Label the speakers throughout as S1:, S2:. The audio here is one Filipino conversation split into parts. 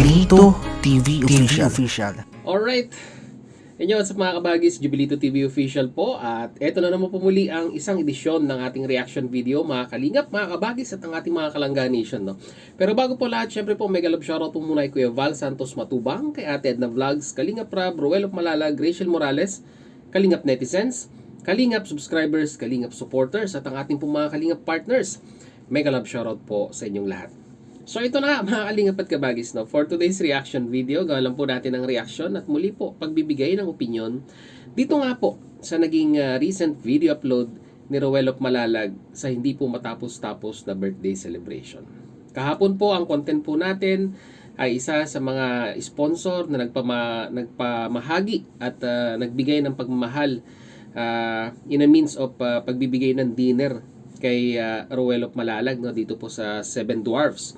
S1: Jubilito TV Official.
S2: Alright. Inyo, what's up mga kabagis? Jubilito TV Official po. At eto na naman po muli ang isang edisyon ng ating reaction video, mga kalingap, mga kabagis at ang ating mga Kalangga Nation. No? Pero bago po lahat, syempre po mega love shoutout po muna kay Kuya Val Santos Matubang, kay Ate Edna Vlogs, Kalingap Rab, Ruel of Malalag, Rachel Morales, Kalingap Netizens, Kalingap subscribers, Kalingap supporters, at ang ating po mga Kalingap partners. Mega love shoutout po sa inyong lahat. So ito na nga mga kalingap at kabagis, no? For today's reaction video, gawin lang po natin ang reaction at muli po pagbibigay ng opinion dito nga po sa naging recent video upload ni Ruel of Malalag sa hindi po matapos-tapos na birthday celebration. Kahapon po ang content po natin ay isa sa mga sponsor na nagpamahagi at nagbigay ng pagmamahal in a means of pagbibigay ng dinner kay Ruel of Malalag, no, dito po sa Seven Dwarfs.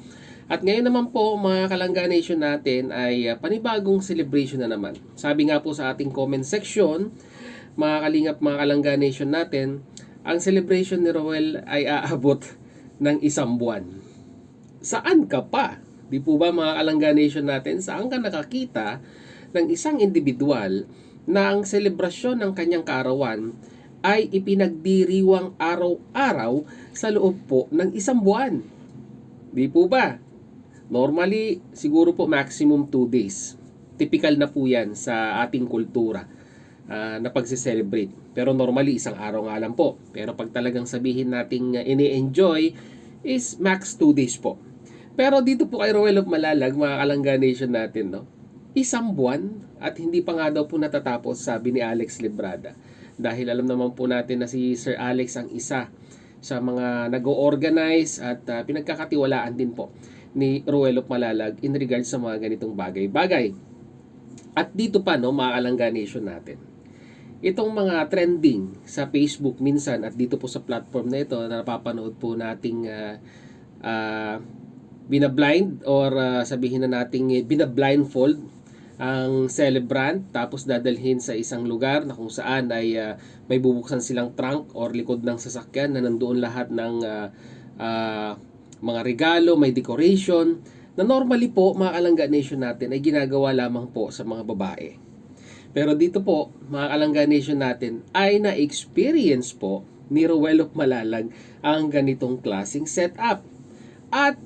S2: At ngayon naman po mga Kalangga Nation natin ay panibagong celebration na naman. Sabi nga po sa ating comment section, mga kalingap, mga Kalangga Nation natin, ang celebration ni Ruel ay aabot ng 1 buwan. Saan ka pa? Di po ba mga Kalangga Nation natin, saan ka nakakita ng isang individual na ang selebrasyon ng kanyang kaarawan ay ipinagdiriwang araw-araw sa loob po ng 1 buwan? Di po ba? Normally, siguro po maximum 2 days. Typical na po yan sa ating kultura na pagse-celebrate. Pero normally, 1 araw nga lang po. Pero pag talagang sabihin nating ini-enjoy is max 2 days po. Pero dito po kay Ruel of Malalag, mga Kalangga Nation natin, no? 1 buwan at hindi pa nga daw po natatapos, sabi ni Alex Librada. Dahil alam naman po natin na si Sir Alex ang isa sa mga nag-o-organize at pinagkakatiwalaan din po ni Ruel of Malalag in regards sa mga ganitong bagay-bagay. At dito pa, no, mga Kalangga Nation natin, itong mga trending sa Facebook minsan at dito po sa platform na ito na napapanood po nating binablind or sabihin na nating binablindfold ang celebrant tapos dadalhin sa isang lugar na kung saan ay may bubuksan silang trunk or likod ng sasakyan na nandoon lahat ng mga regalo, may decoration na normally po mga Kalangga Nation natin ay ginagawa lamang po sa mga babae. Pero dito po mga Kalangga Nation natin ay na-experience po ni Ruel of Malalag ang ganitong klaseng setup. At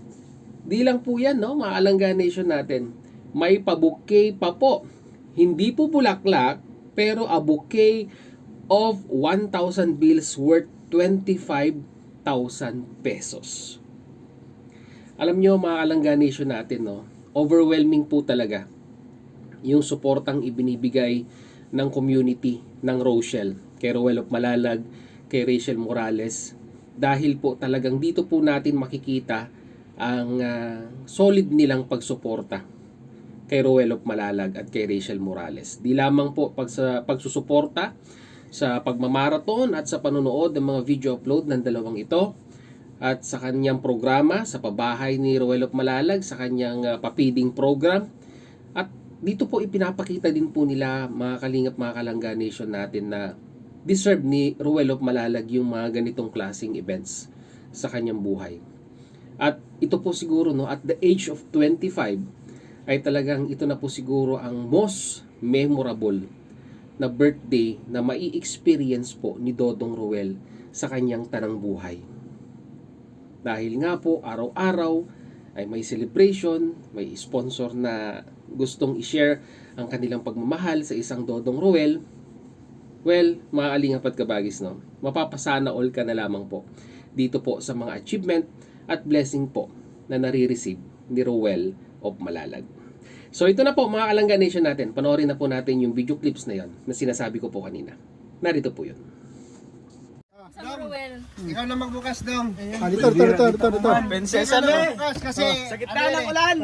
S2: di lang po yan, no, mga Kalangga Nation natin, may pa-bouquet pa po. Hindi po bulaklak, pero a bouquet of 1,000 bills worth 25,000 pesos. Alam nyo mga Kalangga Nation natin, no, overwhelming po talaga yung suportang ibinibigay ng community ng Rochelle kay Ruel of Malalag, kay Rachel Morales. Dahil po talagang dito po natin makikita ang solid nilang pagsuporta kay Ruel of Malalag at kay Rachel Morales. Di lamang po pagsusuporta sa pagmamarathon at sa panonood ng mga video upload ng dalawang ito at sa kanyang programa sa pabahay ni Ruel of Malalag, sa kanyang papiding program. At dito po ipinapakita din po nila mga kalingap, mga Kalangga Nation natin na deserve ni Ruel of Malalag yung mga ganitong klaseng events sa kanyang buhay. At ito po siguro, no, at the age of 25 ay talagang ito na po siguro ang most memorable na birthday na mai-experience po ni Dodong Ruel sa kanyang tanang buhay. Dahil nga po araw-araw ay may celebration, may sponsor na gustong i-share ang kanilang pagmamahal sa isang Dodong Ruel. Well, mga kalingap at kabagis, no, mapapasana all ka na lamang po dito po sa mga achievement at blessing po na nare-receive ni Ruel of Malalag. So ito na po mga Kalangga Nation natin. Panoorin na po natin yung video clips na yon na sinasabi ko po kanina. Narito po yun.
S3: Dong, ikaw na magbukas, Dong.
S4: Dito.
S3: Prinsesa na bukas kasi
S4: Sa gitna ng ulan.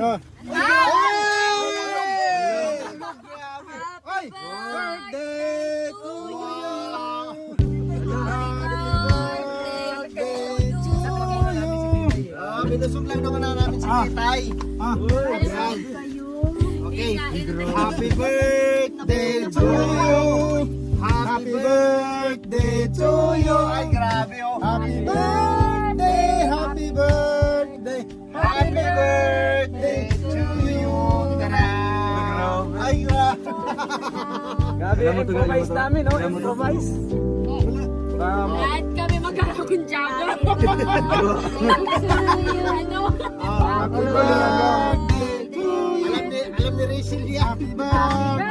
S3: birthday to you. Binusog lang naman na namin si Titay. Okay. Happy birthday to you. Happy birthday to you. Ay, grabe oh. Happy birthday. Happy birthday. Happy birthday to you. Grabe yung improvise namin, no? Improvise.
S4: Lahat kami magkakakuntsaba. Ano?
S3: Happy birthday to you. Alam ni Rachel yan. Happy birthday.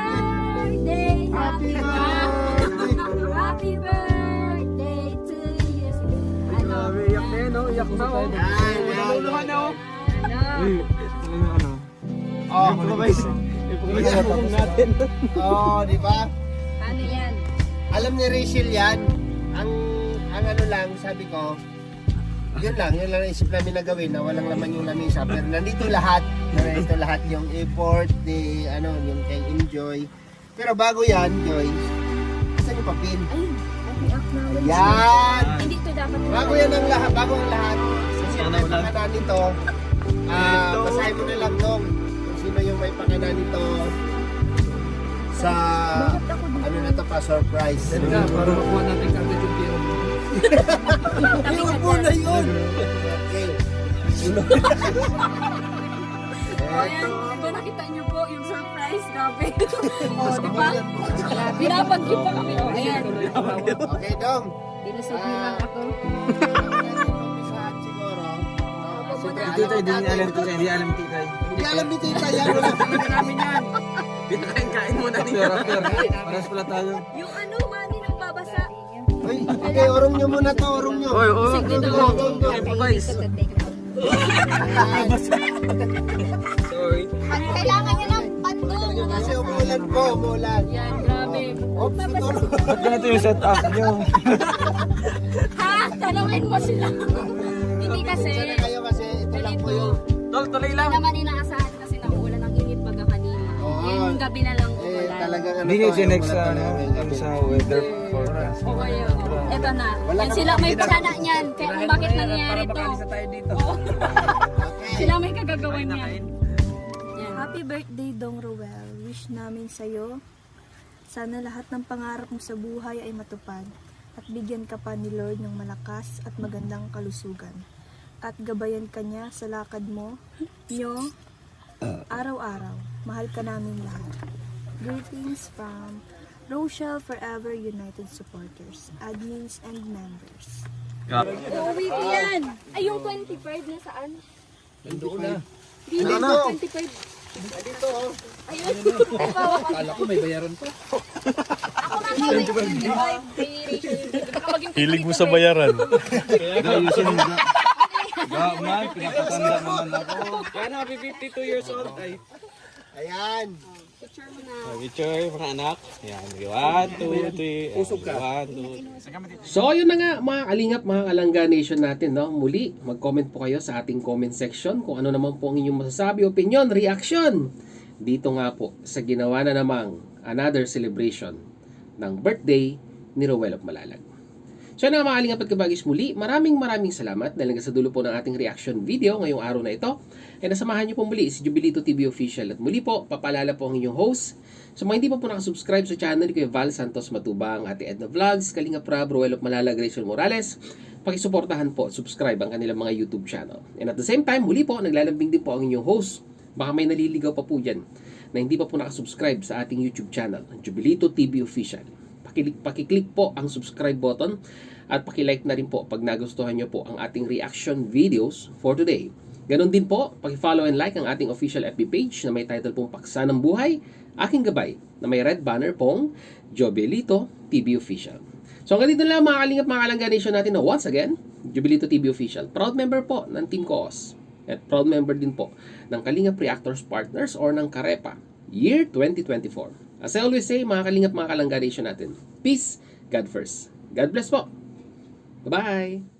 S4: Happy birthday. Happy birthday to you. Ano?
S3: Iyak na yun, no? Iyak na, oh. Naluluhan na, oh. Oh, improvise. Improvise natin. Oh, di ba?
S4: Ano yan?
S3: Alam ni Rachel yan. Ang ano lang, sabi ko, yun lang naisip namin na gawin na walang laman yung lamisa. Pero nandito lahat yung effort, yung kay Enjoy. Pero bago yan, Joy, saan yung papel?
S4: Ayun. Happy acknowledgement.
S3: Yan!
S4: Hindi to dapat.
S3: Bago ang lahat, kasi may pakana nito, basahin mo na lang dong kung sino yung may pakana nito sa, ano na to pa, surprise.
S2: Para makuha natin kagad yung pera mo.
S3: Yun muna yun! Okay.
S4: Ayan, ito nakita niyo po yung surprise. Grabe. Di ba? Binabagyo pa kami. Ayan.
S3: Okay, dong.
S4: Binusog niyo lang ako.
S3: Tita, hindi niya alam tita, hindi alam tita. Hindi alam ni tita yan, wala talaga namin yan. Pinakain muna niya. Paras pala tayo.
S4: Yung ano, mani nang babasa.
S3: Uy, okay, orong nyo muna to, orong nyo. Oy,
S4: Sige na.
S3: Sorry.
S4: Kailangan niya ng pandong.
S3: Kasi umulan po, umulan.
S4: Yan, grabe.
S3: Oops, siguro.
S5: Ba't ganito yung setup nyo?
S4: Ha? Talawin mo sila. Hindi kasi.
S3: Sana kayo kasi ito lang po yung...
S5: Tuloy lang.
S4: Hindi naman inaasahan kasi nauulan ang init baga kanina.
S3: Oo.
S4: Yung gabi na lang
S3: Eh,
S4: uulan.
S3: talagang ano
S5: Hindi nyo
S3: to,
S5: chinek
S3: umulan
S5: sa,
S3: talaga ngayong gabi.
S5: sa weather forecast.
S4: O kayo. Eto na.
S3: Wala
S4: Yan
S3: ka
S4: sila
S3: pa
S4: may
S3: pinag-
S4: pakana niyan. Kaya kung bakit nangyayari to.
S5: tayo dito.
S4: Oo.
S3: Okay.
S4: Sila may kagagawan niyan. Yan.
S6: Happy birthday, Dong Roel. Wish namin sa'yo, sana lahat ng pangarap mo sa buhay ay matupad at bigyan ka pa ni Lord ng malakas at magandang kalusugan. At gabayan ka niya sa lakad mo, nyo, araw-araw. Mahal ka namin lahat. Greetings from Rochelle Forever United Supporters, admins and members.
S4: Uwi ko yan. Ay, yung 25 na saan?
S2: Nandoon na.
S4: Dito,
S3: Ano?
S4: 25.
S3: Dito, oh.
S4: Ayun.
S2: Akala ko may bayaran pa.
S4: Ako na ko.
S5: Hilig mo sa bayaran. Kaya ayusin mo. Man, pinapatanda naman ako.
S2: Yan, happy 52 years old. Ay.
S3: Ayan.
S4: Picture mo na.
S5: Picture, mga anak. Yan, 1, 2, 3.
S2: Usog ka.
S5: 1, 2.
S2: So, yun na nga mga kalingap, mga kalangga nation natin. No? Muli, mag-comment po kayo sa ating comment section kung ano naman po ang inyong masasabi, opinion, reaction. Dito nga po sa ginawa na namang another celebration ng birthday ni Roel of Malalag. So na mga kalingap at kabagis, muli, maraming salamat dahil sa dulo po ng ating reaction video ngayong araw na ito. Ay nasamahan niyo po muli si Jubilito TV Official. At muli po, papaalala po ang inyong host. Sa mga hindi pa po nakasubscribe sa channel ko, Val Santos Matubang, Ate Edna Vlogs, Kalingap Rab, Roel of Malalag, Rachel Morales, pakisuportahan po at subscribe ang kanilang mga YouTube channel. And at the same time, muli po, naglalambing din po ang inyong host. Baka may naliligaw pa po dyan na hindi pa po nakasubscribe sa ating YouTube channel, Jubilito TV Official. Pakiclick po ang subscribe button at pakilike na rin po pag nagustuhan nyo po ang ating reaction videos for today. Ganon din po, pakifollow and like ang ating official FB page na may title pong Paksa ng Buhay, Aking Gabay, na may red banner pong Jubilito TV Official. So hanggang dito lang mga kalingap, mga kalangga nation natin na once again, Jubilito TV Official. Proud member po ng Team Koos at proud member din po ng Kalingap Reactors Partners or ng Karepa, year 2024. As I always say, mga kalingap, mga kalangga nation natin, peace, God first. God bless po. Bye-bye!